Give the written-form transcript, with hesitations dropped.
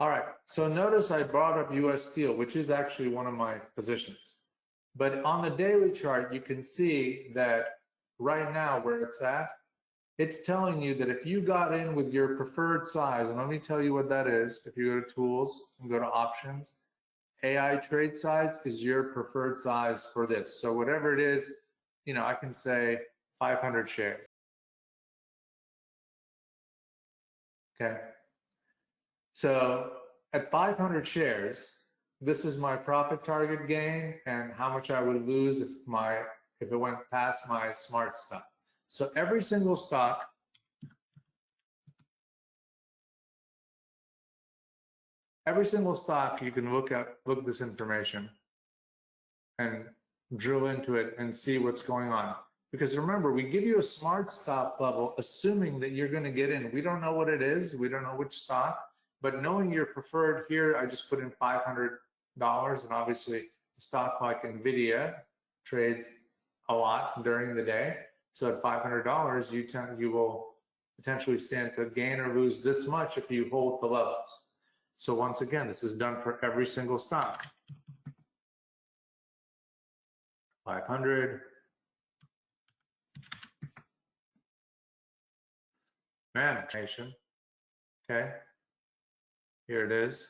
All right, so notice I brought up US Steel, which is actually one of my positions. But on the daily chart, you can see that right now where it's telling you that if you got in with your preferred size, and let me tell you what that is. If you go to tools and go to options, AI trade size is your preferred size for this. So whatever it is, you know, I can say 500 shares. Okay. So at 500 shares, this is my profit target gain and how much I would lose if it went past my smart stop. So every single stock you can look this information and drill into it and see what's going on. Because remember, we give you a smart stop level, assuming that you're going to get in. We don't know what it is. We don't know which stock, but knowing your preferred here, I just put in $500, and obviously a stock like NVIDIA trades a lot during the day. So at $500, you will potentially stand to gain or lose this much if you hold the levels. So once again, this is done for every single stock. 500. Man, nation. Okay. Here it is.